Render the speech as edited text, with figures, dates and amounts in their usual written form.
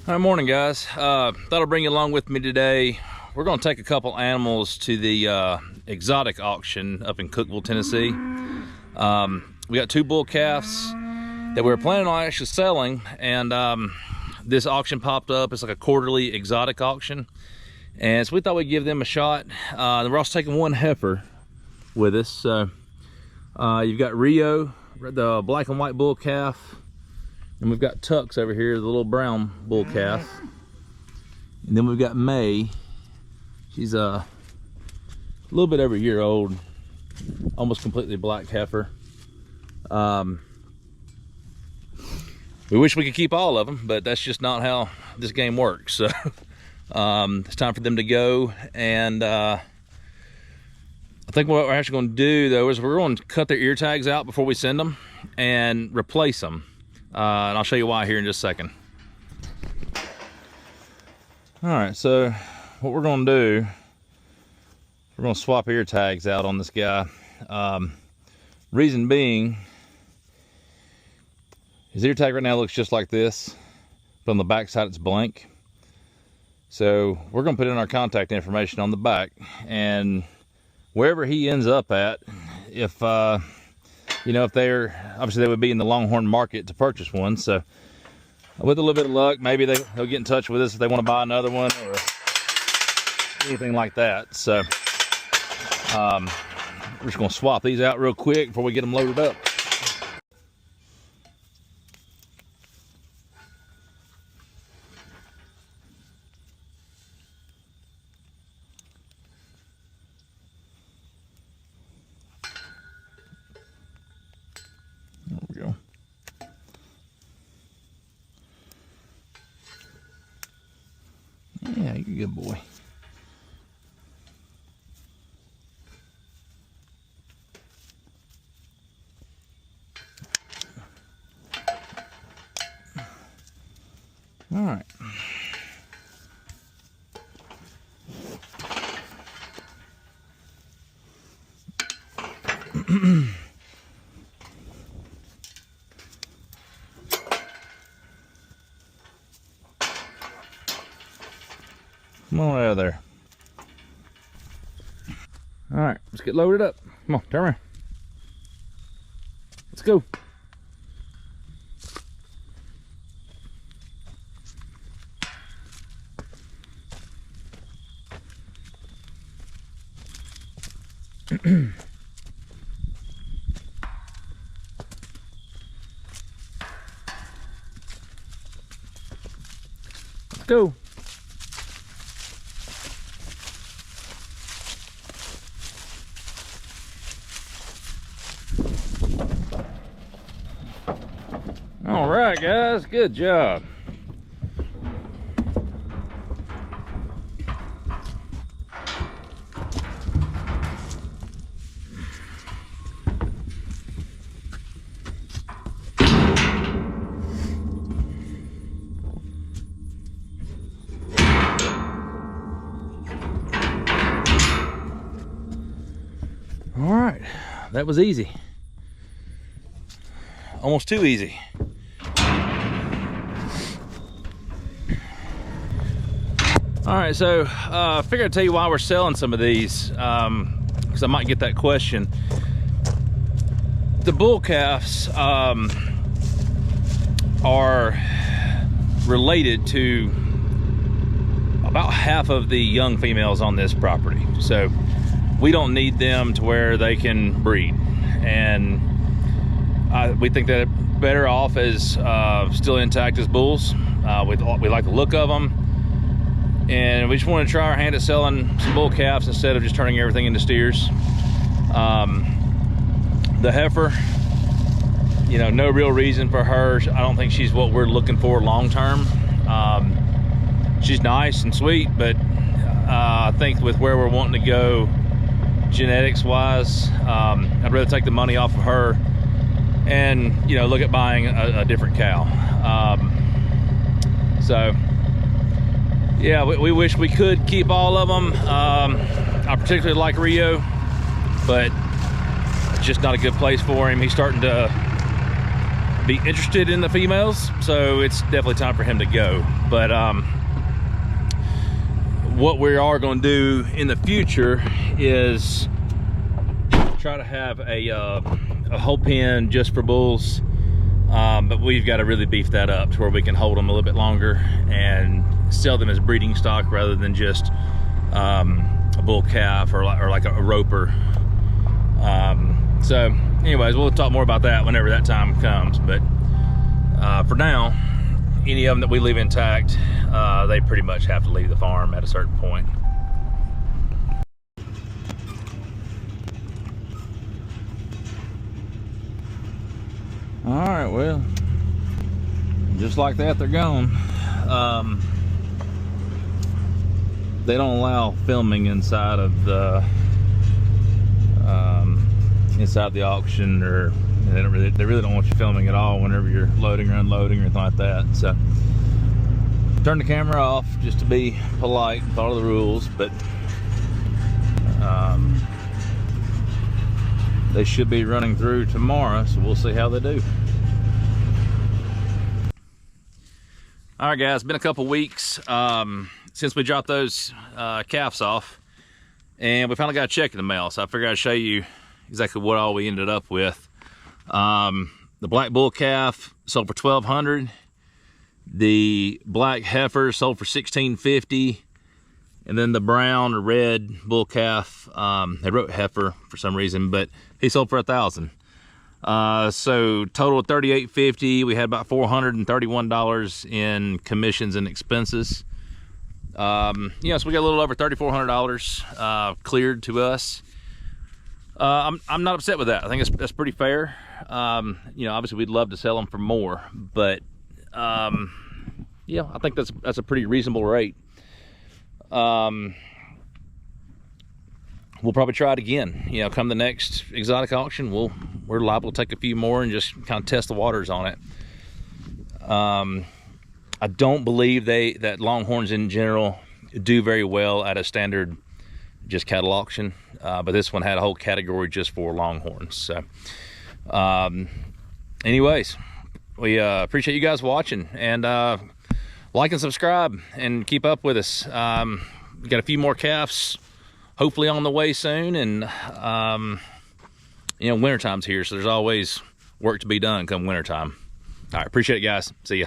All right, morning guys. Thought I'd bring you along with me today. We're gonna take a couple animals to the exotic auction up in Cookeville, Tennessee. We got two bull calves that we were planning on actually selling, and this auction popped up. It's like a quarterly exotic auction, and so we thought we'd give them a shot. We're also taking one heifer with us. So you've got Rio, the black and white bull calf, and we've got Tux over here, the little brown bull calf. And then we've got May. She's a little bit over a year old, almost completely black heifer. We wish we could keep all of them, but that's just not how this game works. So it's time for them to go. And I think what we're actually going to do though is we're going to cut their ear tags out before we send them and replace them. And I'll show you why here in just a second. All right, so what we're gonna do, we're gonna swap ear tags out on this guy. Reason being, his ear tag right now looks just like this, but on the back side it's blank. So we're gonna put in our contact information on the back, and wherever he ends up at, if you know, if they're, obviously they would be in the Longhorn market to purchase one. So with a little bit of luck, maybe they'll get in touch with us if they want to buy another one or anything like that. So we're just going to swap these out real quick before we get them loaded up. There we go. Yeah, you're a good boy. All right. Come on out of there. All right, let's get loaded up. Come on, turn around. Let's go. Let's go. All right, guys, good job. All right, that was easy. Almost too easy. All right, so I figured I'd tell you why we're selling some of these, because I might get that question. The bull calves are related to about half of the young females on this property. So we don't need them to where they can breed. And we think that better off as still intact as bulls. We like the look of them. And we just want to try our hand at selling some bull calves instead of just turning everything into steers. The heifer, you know, no real reason for her. I don't think she's what we're looking for long term. She's nice and sweet, but I think with where we're wanting to go genetics wise, I'd rather take the money off of her and, you know, look at buying a different cow. So yeah, we wish we could keep all of them. I particularly like Rio, but it's just not a good place for him. He's starting to be interested in the females, so it's definitely time for him to go. But what we are going to do in the future is try to have a whole pen just for bulls, but we've got to really beef that up to where we can hold them a little bit longer and sell them as breeding stock rather than just a bull calf or like a roper. So anyways, we'll talk more about that whenever that time comes, but for now, any of them that we leave intact, they pretty much have to leave the farm at a certain point. All right, well, just like that, they're gone. They don't allow filming inside of the auction, or they really don't want you filming at all whenever you're loading or unloading or anything like that. So turn the camera off just to be polite and follow the rules, but they should be running through tomorrow, so we'll see how they do. All right, guys, been a couple weeks since we dropped those calves off, and we finally got a check in the mail, so I figured I'd show you exactly what all we ended up with. The black bull calf sold for $1,200. The black heifer sold for $1,650, and then the brown or red bull calf, they wrote heifer for some reason, but he sold for $1,000. So total of $3,850. We had about $431 in commissions and expenses. So we got a little over $3,400 cleared to us. I'm not upset with that. I think that's pretty fair. Obviously we'd love to sell them for more, but I think that's a pretty reasonable rate. We'll probably try it again. Come the next exotic auction, we're liable to take a few more and just kind of test the waters on it. I don't believe that Longhorns in general do very well at a standard just cattle auction, but this one had a whole category just for Longhorns. So anyways, we appreciate you guys watching, and like and subscribe and keep up with us. We got a few more calves hopefully on the way soon, and wintertime's here, so there's always work to be done come wintertime. All right, appreciate it, guys. See ya.